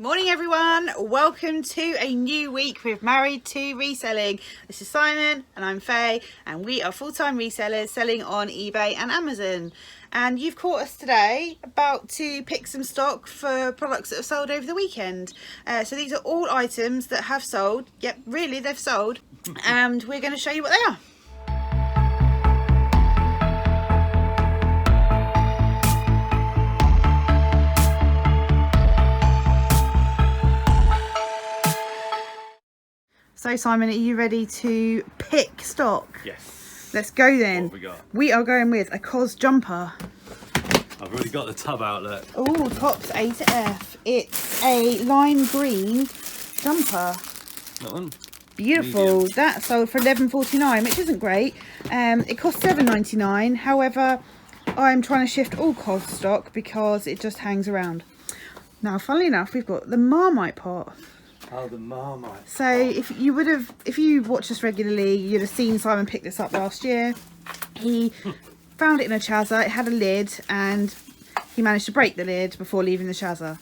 Morning everyone, welcome to a new week with Married to Reselling. This is Simon and I'm Faye and we are full-time resellers selling on eBay and Amazon. And you've caught us today about to pick some stock for products that have sold over the weekend. So these are all items that have sold. Yep, really they've sold, and we're going to show you what they are. So Simon, are you ready to pick stock? Yes. Let's go then. What have we got? We are going with a COS jumper. I've already got the tub outlet. Oh, tops A to F. It's a lime green jumper. That one? Beautiful. Medium. That sold for $11.49, which isn't great. It cost $7.99. However, I'm trying to shift all COS stock because it just hangs around. Now, funnily enough, we've got the Marmite pot. Oh, the Marmite. So if you watch us regularly, you'd have seen Simon pick this up last year. He found it in a chazza. It had a lid and he managed to break the lid before leaving the chazza.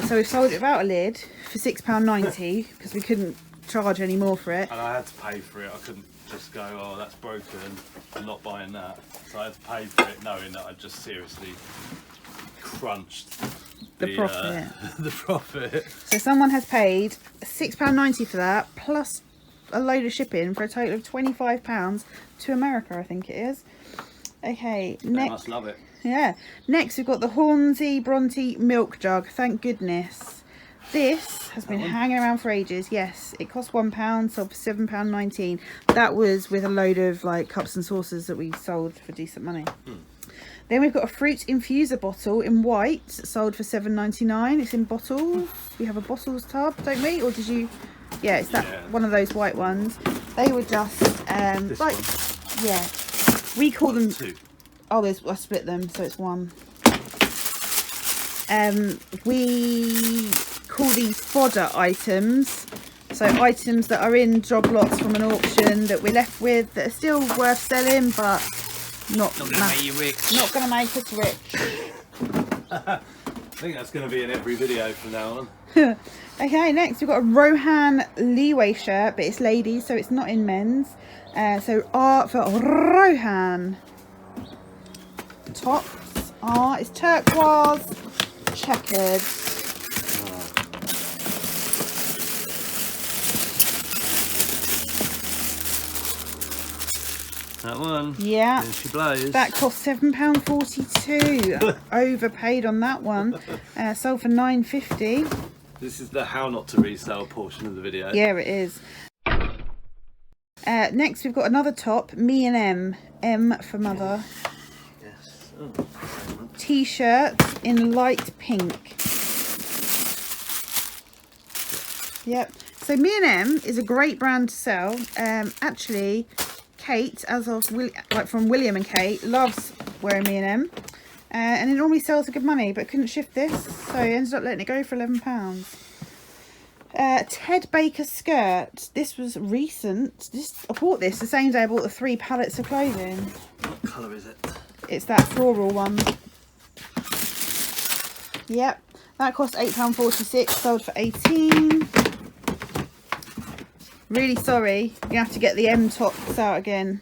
So we've sold it without a lid for £6.90 because we couldn't charge any more for it. And I had to pay for it. I couldn't just go, oh, that's broken, I'm not buying that. So I had to pay for it knowing that I just seriously crunched The profit. The profit. So someone has paid £6.90 for that, plus a load of shipping for a total of £25 to America, I think it is. Okay, They next. must love it. Yeah. Next, we've got the Hornsey Bronte milk jug. Thank goodness. This has been hanging around for ages. Yes, it cost £1, sold for £7.19. That was with a load of like cups and saucers that we sold for decent money. Then we've got a fruit infuser bottle in white, sold for $7.99. It's in bottles. We have a bottles tub, don't we? Or did you? Yeah, it's that one of those white ones. They were just This like, one. yeah. We call them. Two. Oh, I split them, so it's one. We call these fodder items. So items that are in job lots from an auction that we're left with that are still worth selling, but not going to make you rich. Not going to make us rich. I think that's going to be in every video from now on. Okay, next we've got a Rohan Leeway shirt, but it's ladies, so it's not in men's. So R for Rohan. Tops are, it's turquoise, checkered. That one. Yeah. There she blows. That cost £7.42. Overpaid on that one. Sold for $9.50. This is the how not to resell portion of the video. Yeah, it is. Next, we've got another top, Me and M. M for mother. Yes. Oh. T-shirt in light pink. Yep. So Me and M is a great brand to sell. Actually, Kate, as of from William and Kate, loves wearing Me and M, and it normally sells for good money, but couldn't shift this, so he ended up letting it go for £11. Ted Baker skirt. This was recent. I bought this the same day I bought the 3 pallets of clothing. What colour is it? It's that floral one. Yep, that cost £8.46, sold for £18. Really sorry, you have to get the M tops out again.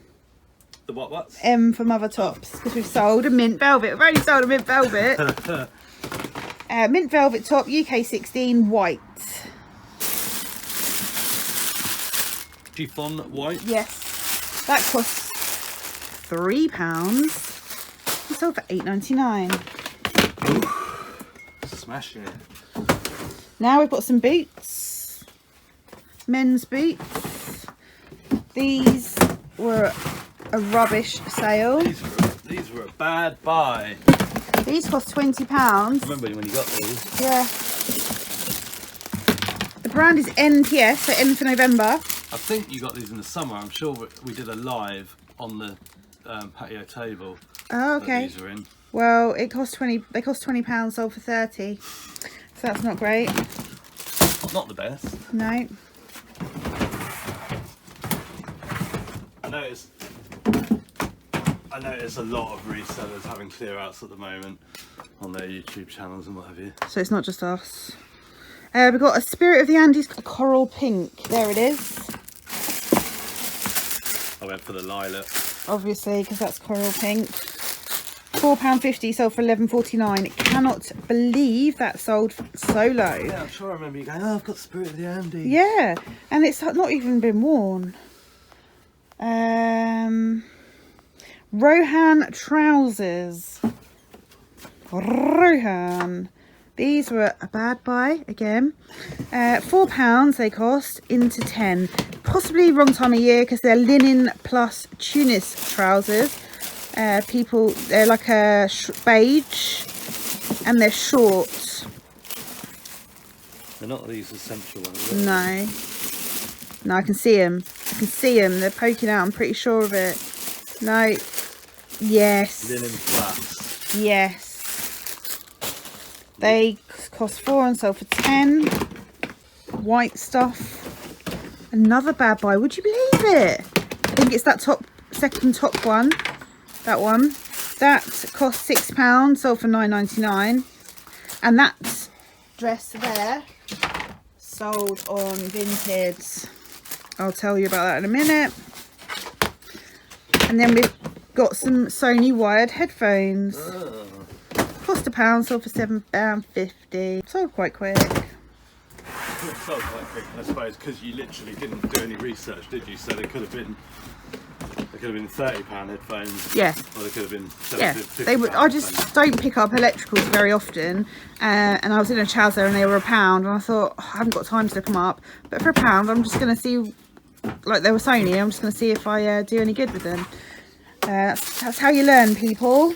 The what? M for mother tops, because we've sold a mint velvet. We've only sold a mint velvet. Mint velvet top, UK 16, white. Chiffon white? Yes, that costs £3. We sold for $8.99. Smash it. Now we've got some boots, men's boots. These were a rubbish sale. These were a bad buy. These cost £20. I remember when you got these. Yeah. The brand is NPS, so N for November. I think you got these in the summer. I'm sure we did a live on the patio table. Oh, okay. These are in. Well, it cost 20. They cost £20, sold for 30. So that's not great. Not the best. No. I notice a lot of resellers having clear outs at the moment on their YouTube channels and what have you. So it's not just us. We've got a Spirit of the Andes coral pink. There it is. I went for the lilac. Obviously, because that's coral pink. £4.50 sold for £11.49. Cannot believe that sold so low. Yeah, I'm sure I remember you going, oh, I've got Spirit of the Andes. Yeah, and it's not even been worn. Rohan trousers. Rohan. These were a bad buy again. £4 they cost, into 10. Possibly wrong time of year because they're linen plus tunis trousers. They're like a beige and they're short. They're not these essential ones. No, I can see them. They're poking out. I'm pretty sure of it. No. Yes. Linen flats. Yes. They cost 4 and sold for 10. White stuff. Another bad buy. Would you believe it? I think it's that second top one. That one. That cost £6, sold for £9.99. And that dress there sold on Vinted. I'll tell you about that in a minute. And then we've got some Sony wired headphones. Cost £1, sold for £7.50. Sold quite quick. Sold quite quick, I suppose, because you literally didn't do any research, did you? So they could have been £30 headphones. Yes. Or they could have been They would. I just don't pick up electricals very often, and I was in a Chazza and they were £1, and I thought, oh, I haven't got time to look them up. But for £1, I'm just going to see, like they were Sony. I'm just going to see if I do any good with them. That's how you learn, people.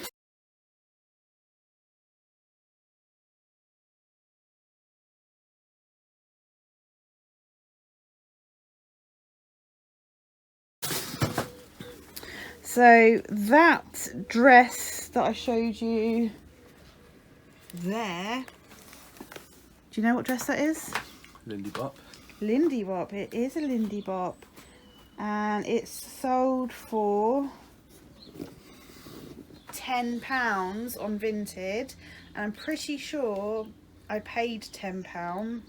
So that dress that I showed you there, do you know what dress that is? Lindy Bop. Lindy Bop. It is a Lindy Bop, and it's sold for £10 on Vinted, and I'm pretty sure I paid £10,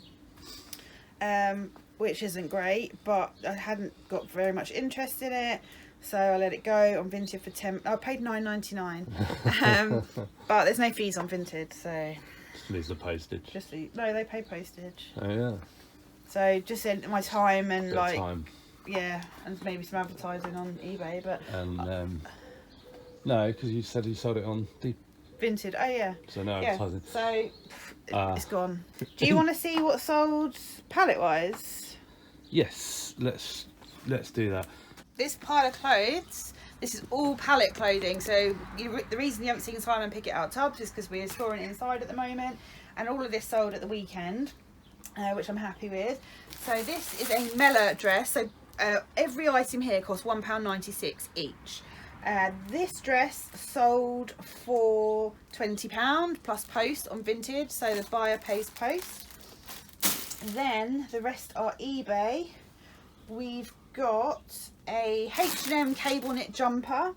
which isn't great, but I hadn't got very much interest in it. So I let it go on Vinted for I paid £9.99, but there's no fees on Vinted, so Just lose the postage. No, they pay postage. Oh yeah. So just my time and Bit of time. yeah, and maybe some advertising on eBay, but no, because you said you sold it on Vinted. Oh yeah. So no Yeah. advertising. So it's gone. Do you want to see what sold pallet wise? Yes, let's do that. This pile of clothes, this is all pallet clothing, so the reason you haven't seen Simon pick it out of tubs is because we're storing it inside at the moment, and all of this sold at the weekend, which I'm happy with. So this is a Mella dress, so every item here costs £1.96 each. This dress sold for £20 plus post on Vinted, so the buyer pays post. Then the rest are eBay. We've got a H&M cable knit jumper,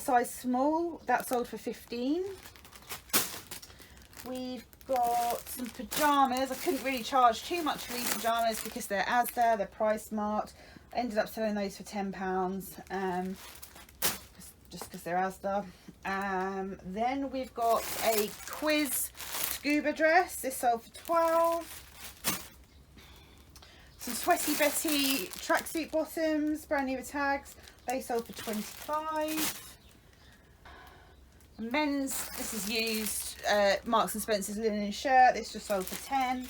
size small, that sold for £15. We've got some pyjamas. I couldn't really charge too much for these pyjamas because they're Asda, they're price smart. I ended up selling those for £10, just because they're Asda. Then we've got a quiz scuba dress. This sold for £12. Some Sweaty Betty tracksuit bottoms, brand new with tags. They sold for £25. Men's, this is used, Marks and Spencer's linen shirt. This just sold for £10.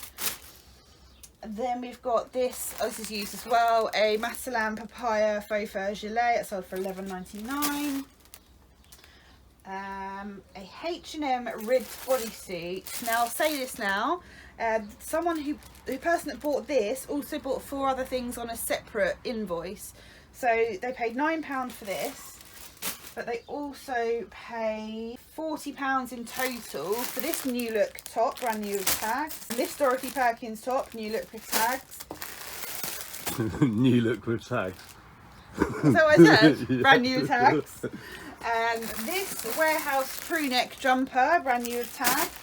And then we've got this, this is used as well, a Matalan papaya faux fur gilet. It sold for £11.99. A H&M ribbed bodysuit. Now I'll say this now. The person that bought this also bought 4 other things on a separate invoice, so they paid £9 for this, but they also paid £40 in total for this new look top, brand new with tags, and this Dorothy Perkins top, new look with tags. New look with tags. Is that what I said? Yeah. Brand new with tags. And this warehouse crew neck jumper, brand new with tags.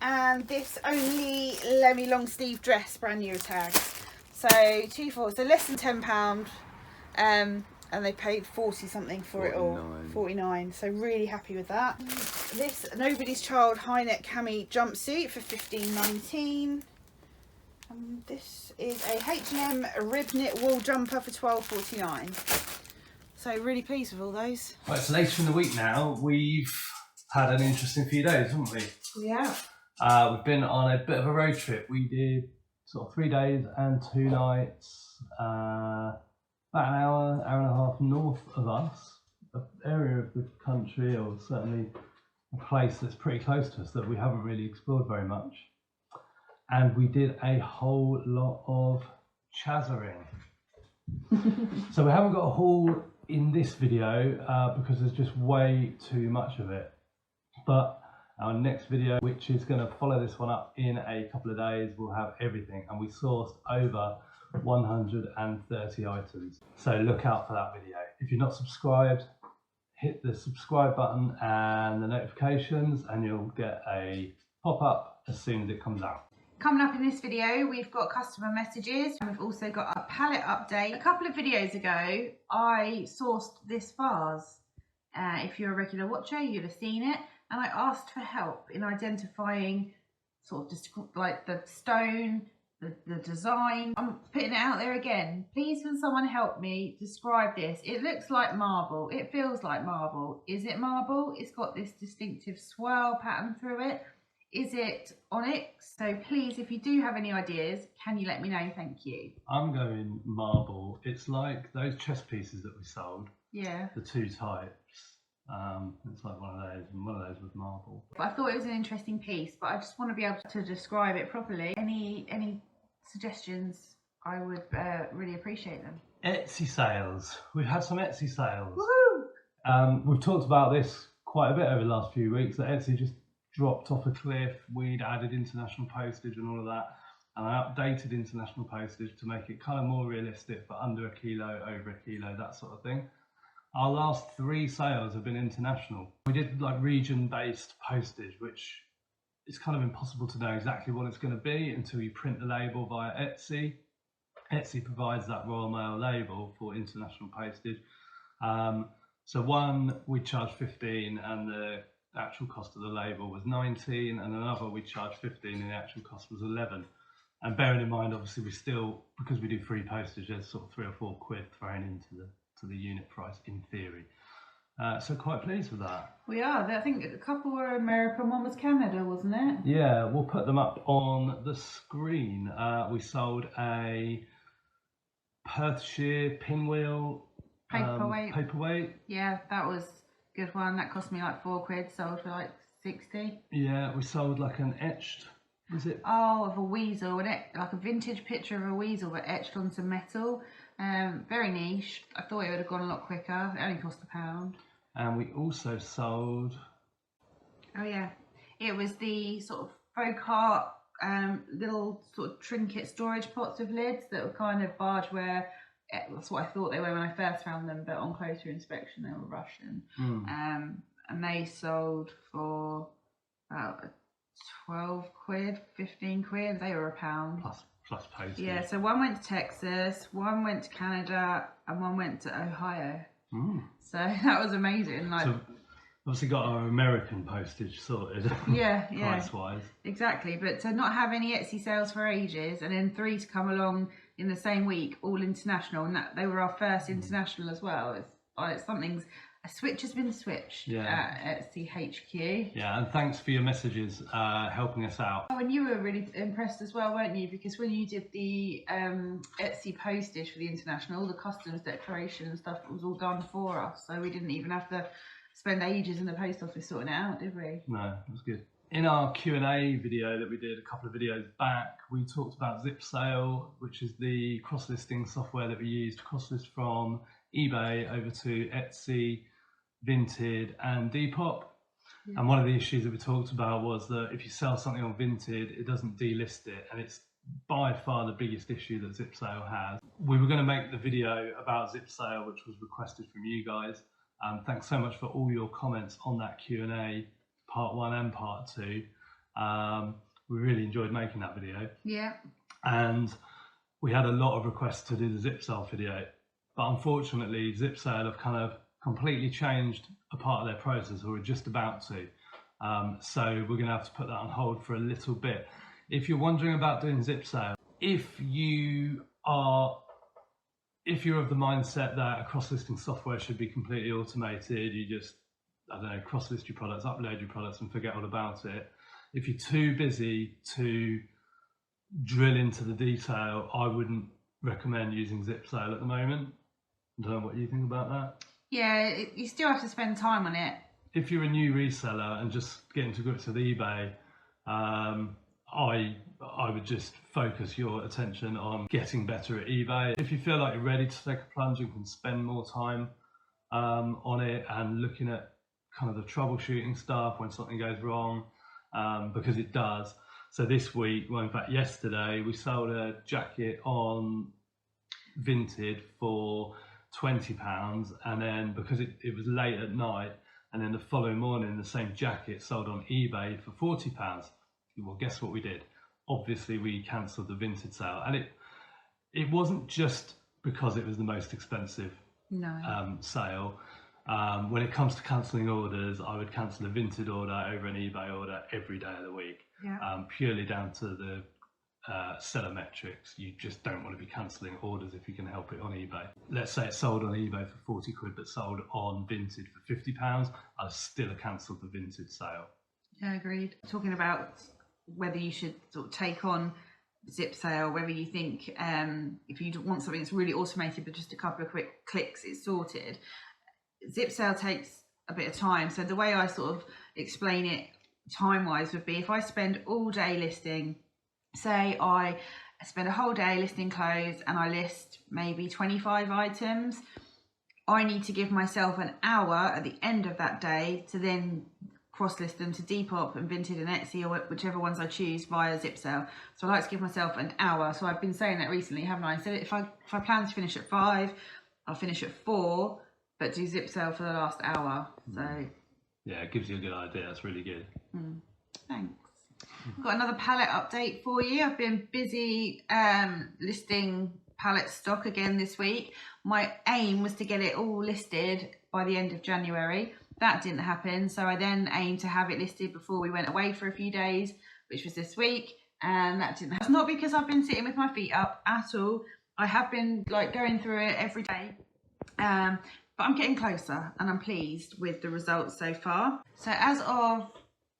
And this only Lemmy long sleeve dress, brand new tags. So 2/4, so less than £10. And they paid 40 something for 49. It all. 49. So really happy with that. This Nobody's Child high neck cami jumpsuit for £15.19. This is a H&M rib knit wool jumper for £12.49. So really pleased with all those. Right, it's later in the week now. We've had an interesting few days, haven't we? Yeah. We've been on a bit of a road trip. We did sort of 3 days and 2 nights, about an hour and a half north of us, an area of the country, or certainly a place that's pretty close to us that we haven't really explored very much. And we did a whole lot of chazzering. So we haven't got a haul in this video because there's just way too much of it. But our next video, which is going to follow this one up in a couple of days, will have everything. And we sourced over 130 items. So look out for that video. If you're not subscribed, hit the subscribe button and the notifications, and you'll get a pop-up as soon as it comes out. Coming up in this video, we've got customer messages, and we've also got a palette update. A couple of videos ago, I sourced this vase. If you're a regular watcher, you'd have seen it. And I asked for help in identifying sort of just like the stone, the design. I'm putting it out there again. Please, can someone help me describe this? It looks like marble. It feels like marble. Is it marble? It's got this distinctive swirl pattern through it. Is it onyx? So please, if you do have any ideas, can you let me know? Thank you. I'm going marble. It's like those chess pieces that we sold. Yeah. The 2 types. It's like one of those, and one of those was marble. I thought it was an interesting piece, but I just want to be able to describe it properly. Any suggestions? I would really appreciate them. Etsy sales. We've had some Etsy sales. Woohoo! We've talked about this quite a bit over the last few weeks, that Etsy just dropped off a cliff. We'd added international postage and all of that, and I updated international postage to make it kind of more realistic for under a kilo, over a kilo, that sort of thing. Our last 3 sales have been international. We did like region-based postage, which is kind of impossible to know exactly what it's going to be until you print the label via Etsy. Etsy provides that Royal Mail label for international postage. So one we charged 15 and the actual cost of the label was 19, and another we charged 15 and the actual cost was 11. And bearing in mind, obviously, we still, because we do free postage, there's sort of 3 or 4 quid thrown into the unit price in theory. So quite pleased with that. We are. I think a couple were America, one was Canada, wasn't it? Yeah, we'll put them up on the screen. We sold a Perthshire pinwheel paperweight. Yeah, that was a good one. That cost me like 4 quid, sold for like 60. Yeah, we sold like an etched, was it? Oh, of a weasel, like a vintage picture of a weasel but etched onto metal. Very niche. I thought it would have gone a lot quicker. It only cost £1. And we also sold... Oh yeah, it was the sort of folk art little sort of trinket storage pots with lids that were kind of bargeware. That's what I thought they were when I first found them, but on closer inspection they were Russian. And they sold for about 12 quid, 15 quid. They were £1. Plus postage. Yeah, so one went to Texas, one went to Canada, and one went to Ohio. So that was amazing. Like, so obviously got our American postage sorted. Yeah, price-wise. Exactly. But to not have any Etsy sales for ages, and then 3 to come along in the same week, all international, and that they were our first international as well. It's something's. A switch has been switched at Etsy HQ. Yeah, and thanks for your messages helping us out. Oh, and you were really impressed as well, weren't you? Because when you did the Etsy postage for the international, the customs declaration and stuff was all done for us. So we didn't even have to spend ages in the post office sorting it out, did we? No, it was good. In our Q&A video that we did a couple of videos back, we talked about Zip Sale, which is the cross-listing software that we use to cross-list from eBay over to Etsy, Vinted and Depop. And one of the issues that we talked about was that if you sell something on Vinted, it doesn't delist it, and it's by far the biggest issue that Zip Sale has. We were going to make the video about Zip Sale, which was requested from you guys. Thanks so much for all your comments on that Q&A, part 1 and part 2. We really enjoyed making that video. Yeah. And we had a lot of requests to do the zip sale video, but unfortunately zip sale have kind of completely changed a part of their process, or are just about to. So we're going to have to put that on hold for a little bit. If you're wondering about doing zip sale, if you're of the mindset that a cross-listing software should be completely automated, you just, I don't know, cross-list your products, upload your products and forget all about it. If you're too busy to drill into the detail, I wouldn't recommend using zip sale at the moment. I don't know what you think about that. Yeah, you still have to spend time on it. If you're a new reseller and just getting to grips with eBay, I would just focus your attention on getting better at eBay. If you feel like you're ready to take a plunge and can spend more time on it and looking at kind of the troubleshooting stuff when something goes wrong, because it does. So this week, well, in fact, yesterday, we sold a jacket on Vinted for £20, and then because it was late at night, and then the following morning, the same jacket sold on eBay for £40. Well, guess what we did? Obviously, we cancelled the Vinted sale, and it wasn't just because it was the most expensive sale. When it comes to cancelling orders, I would cancel a Vinted order over an eBay order every day of the week, purely down to the seller metrics. You just don't want to be cancelling orders if you can help it on eBay. Let's say it's sold on eBay for 40 quid, but sold on Vinted for £50, I've still cancelled the Vinted sale. Yeah, agreed. Talking about whether you should sort of take on zip sale, whether you think if you want something that's really automated but just a couple of quick clicks it's sorted, zip sale takes a bit of time. So the way I sort of explain it time wise would be, if I spend all day listing, say I spend a whole day listing clothes and I list maybe 25 items, I need to give myself an hour at the end of that day to then cross-list them to Depop and Vinted and Etsy, or whichever ones I choose via zip sale. So I like to give myself an hour. So I've been saying that recently, haven't I? So if I plan to finish at 5, I'll finish at 4, but do zip sale for the last hour. So yeah, it gives you a good idea. That's really good. Thanks. Got another pallet update for you. I've been busy listing pallet stock again this week. My aim was to get it all listed by the end of January. That didn't happen, so I then aimed to have it listed before we went away for a few days, which was this week, and that didn't happen. It's not because I've been sitting with my feet up at all. I have been like going through it every day, but I'm getting closer and I'm pleased with the results so far. So as of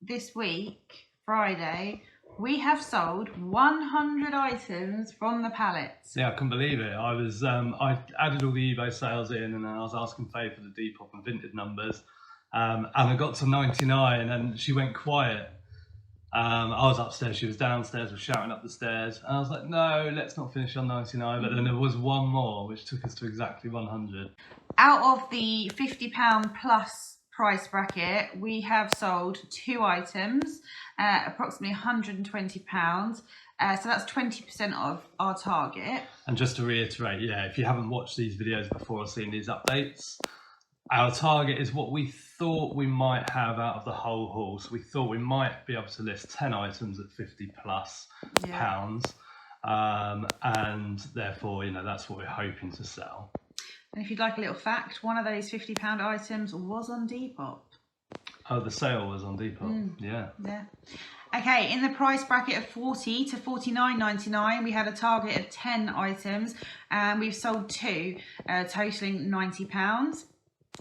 this week, Friday, we have sold 100 items from the pallets. Yeah, I couldn't believe it. I was I added all the eBay sales in, and then I was asking Faye for the Depop and Vinted numbers, and I got to 99 and she went quiet. I was upstairs, she was downstairs, was shouting up the stairs, and I was like, no, let's not finish on 99. But then there was one more, which took us to exactly 100. Out of the £50 plus price bracket, we have sold 2 items, approximately £120. So that's 20% of our target. And just to reiterate, yeah, if you haven't watched these videos before or seen these updates, our target is what we thought we might have out of the whole haul. So we thought we might be able to list 10 items at 50 plus pounds. And therefore, you know, that's what we're hoping to sell. And if you'd like a little fact, one of those £50 items was on Depop. Oh, the sale was on Depop. Yeah. Okay, in the price bracket of £40 to £49.99, we had a target of 10 items, and we've sold 2, totaling £90.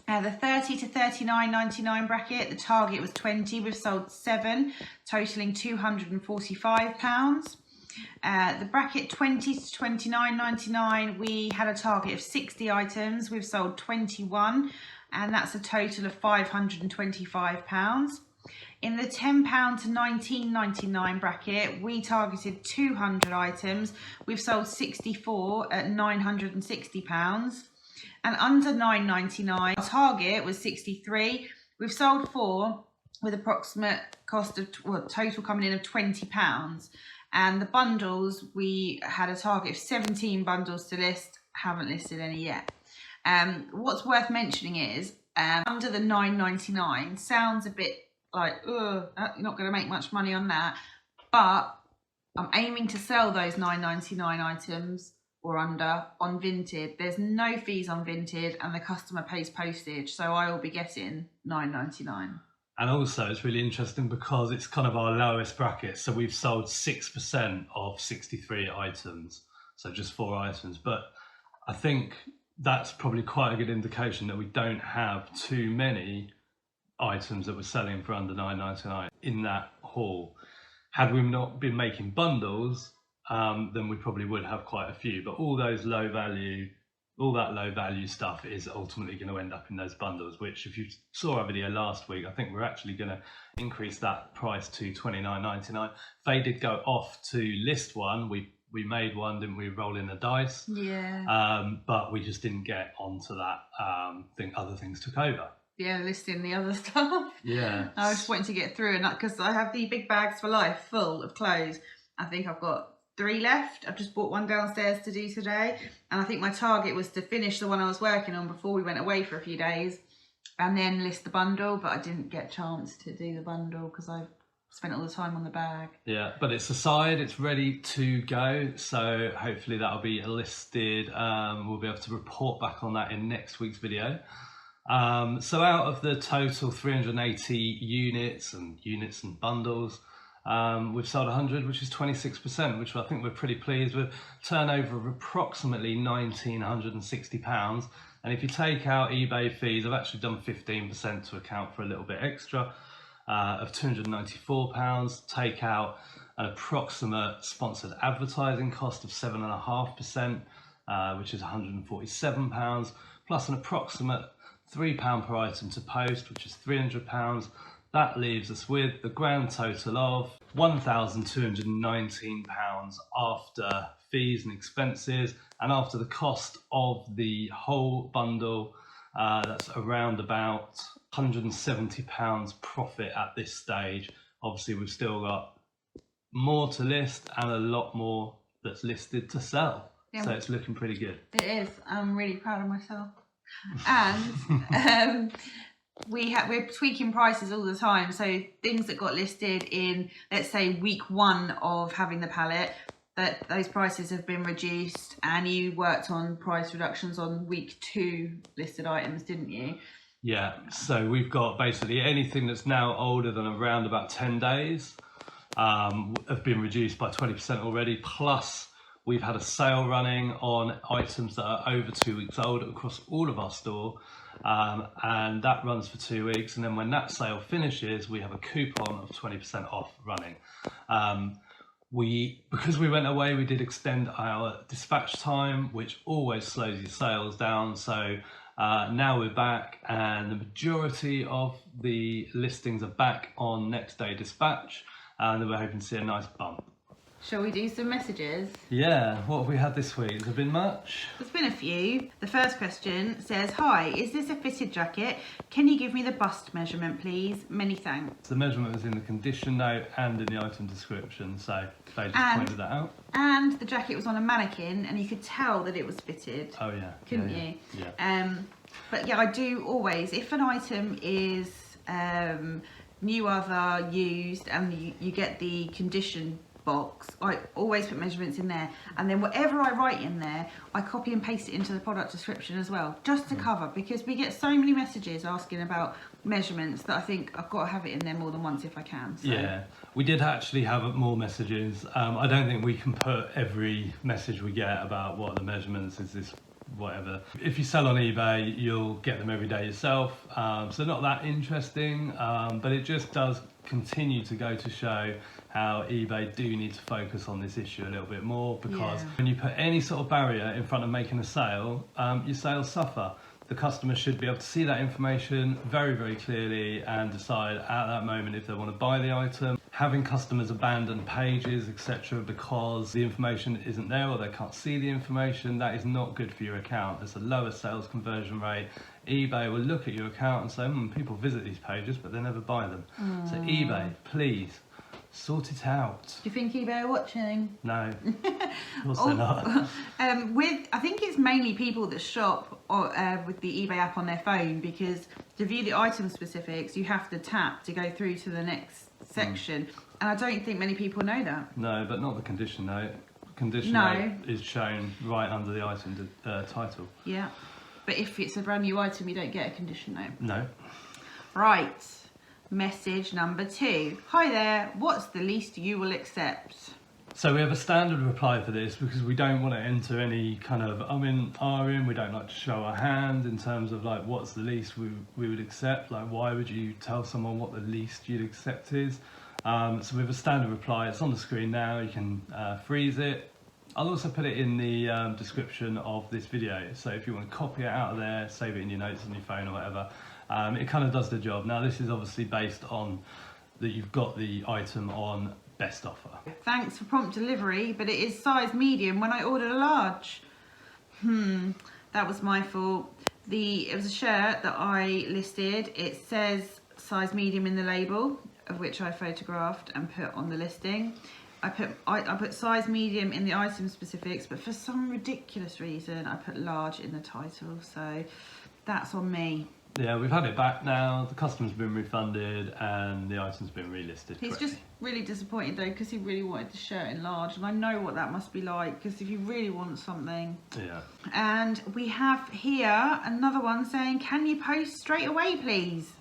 The £30 to £39.99 bracket, the target was 20. We've sold 7, totaling £245. The bracket 20 to £29.99, we had a target of 60 items. We've sold 21, and that's a total of £525. In the £10 to £19.99 bracket, we targeted 200 items. We've sold 64 at £960. And under £9.99, our target was 63. We've sold 4 with approximate cost of, total coming in of £20. And the bundles, we had a target of 17 bundles to list, haven't listed any yet. What's worth mentioning is, under the £9.99 sounds a bit like, ugh, you're not going to make much money on that. But I'm aiming to sell those £9.99 items or under on Vinted. There's no fees on Vinted, and the customer pays postage, so I will be getting £9.99. And also it's really interesting because it's kind of our lowest bracket. So we've sold 6% of 63 items. So just 4 items. But I think that's probably quite a good indication that we don't have too many items that we're selling for under £9.99 in that haul. Had we not been making bundles, then we probably would have quite a few. But all that low value stuff is ultimately going to end up in those bundles, which if you saw our video last week, I think we're actually going to increase that price to £29.99. They did go off to list one. We made one, didn't we, roll in the dice? Yeah. But we just didn't get onto that. Other things took over. Yeah, listing the other stuff. Yeah. I was just waiting to get through, and because I have the big bags for life full of clothes. I think I've got 3 left. I've just bought one downstairs to do today, and I think my target was to finish the one I was working on before we went away for a few days, and then list the bundle. But I didn't get a chance to do the bundle because I spent all the time on the bag. Yeah, but it's aside, it's ready to go, so hopefully that'll be listed. We'll be able to report back on that in next week's video. So out of the total 380 units and bundles, we've sold 100, which is 26%, which I think we're pretty pleased with. Turnover of approximately £1,960. And if you take out eBay fees, I've actually done 15% to account for a little bit extra, of £294. Take out an approximate sponsored advertising cost of 7.5%, which is £147, plus an approximate £3 per item to post, which is £300. That leaves us with the grand total of £1,219 after fees and expenses, and after the cost of the whole bundle, that's around about £170 profit at this stage. Obviously we've still got more to list and a lot more that's listed to sell. Yeah. So it's looking pretty good. It is. I'm really proud of myself. And we're tweaking prices all the time. So things that got listed in, let's say, week 1 of having the pallet, that those prices have been reduced, and you worked on price reductions on week 2 listed items, didn't you? Yeah, so we've got basically anything that's now older than around about 10 days have been reduced by 20% already, plus we've had a sale running on items that are over 2 weeks old across all of our store, and that runs for 2 weeks. And then when that sale finishes, we have a coupon of 20% off running. Because we went away, we did extend our dispatch time, which always slows your sales down. So now we're back, and the majority of the listings are back on next day dispatch, and we're hoping to see a nice bump. Shall we do some messages? Yeah, what have we had this week? Has there been much? There's been a few. The first question says, "Hi, is this a fitted jacket? Can you give me the bust measurement, please? Many thanks." The measurement was in the condition note and in the item description, so they just pointed that out. And the jacket was on a mannequin, and you could tell that it was fitted. Oh yeah. Couldn't you? Yeah. But yeah, I do always, if an item is new, other, used, and you get the condition box, I always put measurements in there, and then whatever I write in there, I copy and paste it into the product description as well, just to cover, because we get so many messages asking about measurements that I think I've got to have it in there more than once if I can. So. Yeah, we did actually have more messages. I don't think we can put every message we get about what are the measurements, is this whatever. If you sell on eBay, you'll get them every day yourself, so not that interesting, but it just does continue to go to show how eBay do need to focus on this issue a little bit more, because when you put any sort of barrier in front of making a sale, your sales suffer. The customer should be able to see that information very, very clearly and decide at that moment if they want to buy the item. Having customers abandon pages, etc., because the information isn't there or they can't see the information, that is not good for your account. There's a lower sales conversion rate. eBay will look at your account and say, people visit these pages, but they never buy them. So eBay, please, sort it out. Do you think eBay are watching? No. Also not. I think it's mainly people that shop with the eBay app on their phone, because to view the item specifics, you have to tap to go through to the next section. And I don't think many people know that. No, but not the condition note. Condition No. note is shown right under the item title. Yeah. But if it's a brand new item, you don't get a condition note. No. Right. Message number 2. Hi there. What's the least you will accept? So we have a standard reply for this because we don't want to enter any kind of we don't like to show our hand in terms of like what's the least we would accept. Like, why would you tell someone what the least you'd accept is? So we have a standard reply. It's on the screen now. You can freeze it. I'll also put it in the description of this video. So if you want to copy it out of there, save it in your notes on your phone or whatever, it kind of does the job. Now this is obviously based on that you've got the item on best offer. Thanks for prompt delivery, but it is size medium when I ordered a large. That was my fault. It was a shirt that I listed. It says size medium in the label, of which I photographed and put on the listing. I put size medium in the item specifics, but for some ridiculous reason I put large in the title, so that's on me. Yeah, we've had it back now, the customer's been refunded and the item's been relisted. He's correctly. just really disappointed though, because he really wanted the shirt in large, and I know what that must be like, because if you really want something. Yeah. And we have here another one saying, can you post straight away please?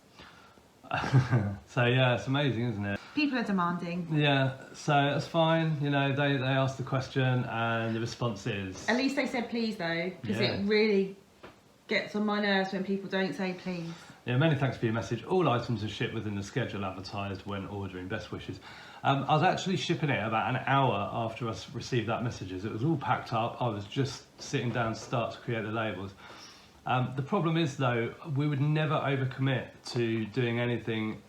So yeah, it's amazing, isn't it? People are demanding. Yeah, so that's fine. You know, they asked the question and the response is... At least they said please though, because Yeah. it really gets on my nerves when people don't say please. Yeah, many thanks for your message. All items are shipped within the schedule advertised when ordering. Best wishes. I was actually shipping it about an hour after I received that messages. It was all packed up. I was just sitting down to start to create the labels. The problem is though, we would never overcommit to doing anything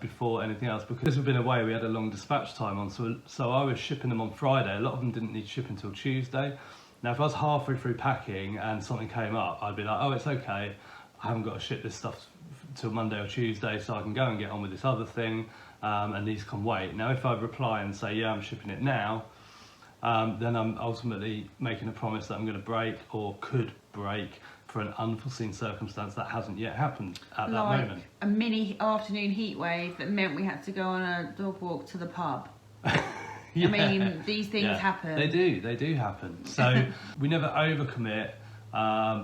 before anything else, because we've been away, we had a long dispatch time on, so I was shipping them on Friday. A lot of them didn't need shipping until Tuesday. Now if I was halfway through packing and something came up, I'd be like, oh, it's okay, I haven't got to ship this stuff till Monday or Tuesday, so I can go and get on with this other thing, and these can wait. Now if I reply and say, yeah, I'm shipping it now, then I'm ultimately making a promise that I'm going to break or could break for an unforeseen circumstance that hasn't yet happened at that moment. A mini afternoon heat wave that meant we had to go on a dog walk to the pub. Yeah. I mean, these things happen. They do happen. So we never overcommit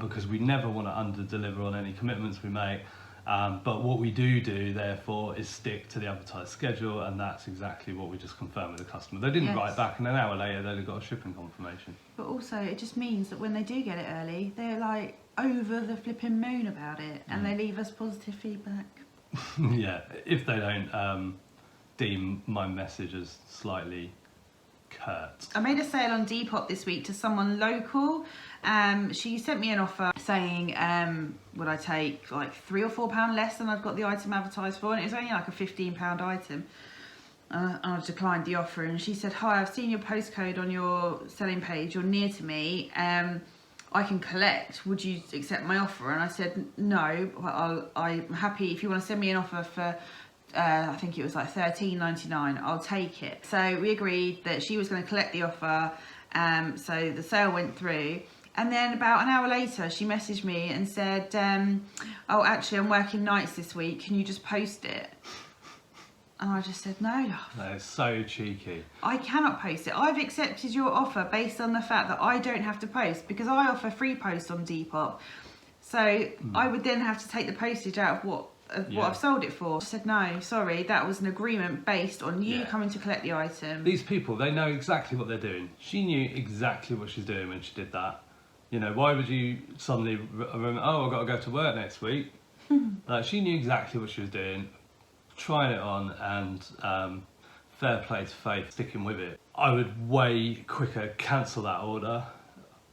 because we never want to under-deliver on any commitments we make. But what we do, therefore, is stick to the advertised schedule, and that's exactly what we just confirmed with the customer. They didn't write back, and an hour later they'd got a shipping confirmation. But also, it just means that when they do get it early, they're like over the flipping moon about it, and they leave us positive feedback. Yeah, if they don't deem my message as slightly curt. I made a sale on Depop this week to someone local. She sent me an offer saying, would I take like £3 or £4 less than I've got the item advertised for, and it was only like a £15 item. I declined the offer, and she said, hi, I've seen your postcode on your selling page, you're near to me, I can collect, would you accept my offer? And I said, no, I'm happy if you want to send me an offer for I think it was like $13.99, I'll take it. So we agreed that she was going to collect the offer, so the sale went through. And then about an hour later, she messaged me and said, oh, actually, I'm working nights this week, can you just post it? And I just said, no, love. That is so cheeky. I cannot post it. I've accepted your offer based on the fact that I don't have to post, because I offer free post on Depop. So I would then have to take the postage out of what I've sold it for. I said, no, sorry, that was an agreement based on you coming to collect the item. These people, they know exactly what they're doing. She knew exactly what she's doing when she did that. You know, why would you suddenly remember, oh, I've got to go to work next week? Like, she knew exactly what she was doing, trying it on, and fair play to Faith, sticking with it. I would way quicker cancel that order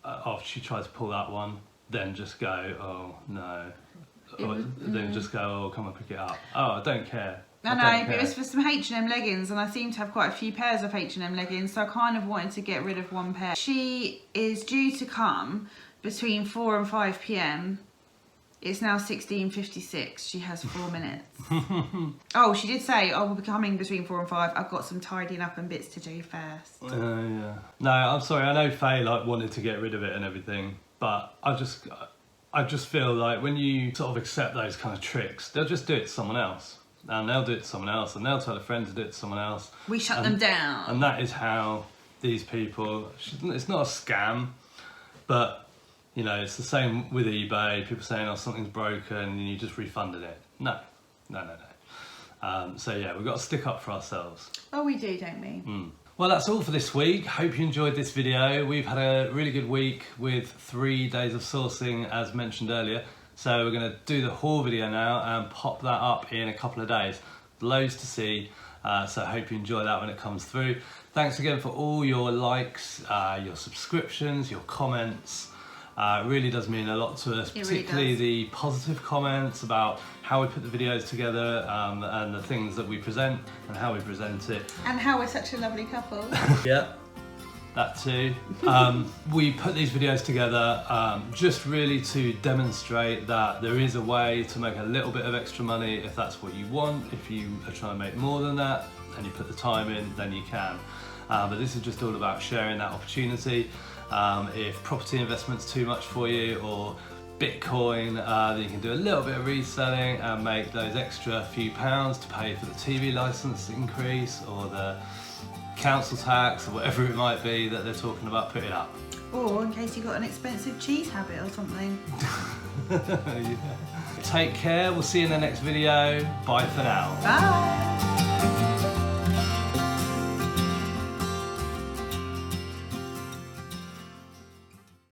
after she tried to pull that one, than just go, oh, no. Or then just go, oh, come and pick it up. Oh, I don't care. I know, but it was for some H&M leggings, and I seem to have quite a few pairs of H&M leggings, so I kind of wanted to get rid of one pair. She is due to come between 4 and 5 p.m. It's now 16:56. She has 4 minutes. Oh, she did say, "Oh, we'll be coming between 4 and 5. I've got some tidying up and bits to do first." Yeah. No, I'm sorry. I know Faye like wanted to get rid of it and everything, but I just feel like when you sort of accept those kind of tricks, they'll just do it to someone else, and they'll do it to someone else, and they'll tell a friend to do it to someone else. We shut them down. And that is how these people. It's not a scam, but. You know, it's the same with eBay. People saying, "Oh, something's broken," and you just refunded it. No. So yeah, we've got to stick up for ourselves. Oh, we do, don't we? Well, that's all for this week. Hope you enjoyed this video. We've had a really good week with 3 days of sourcing, as mentioned earlier. So we're going to do the haul video now and pop that up in a couple of days. Loads to see. So I hope you enjoy that when it comes through. Thanks again for all your likes, your subscriptions, your comments. It really does mean a lot to us, particularly the positive comments about how we put the videos together and the things that we present and how we present it. And how we're such a lovely couple. Yeah, that too. We put these videos together just really to demonstrate that there is a way to make a little bit of extra money if that's what you want. If you are trying to make more than that and you put the time in, then you can. But this is just all about sharing that opportunity. If property investment's too much for you, or Bitcoin, then you can do a little bit of reselling and make those extra few pounds to pay for the TV license increase or the council tax or whatever it might be that they're talking about putting up. Or in case you've got an expensive cheese habit or something. Yeah. Take care, we'll see you in the next video. Bye for now. Bye.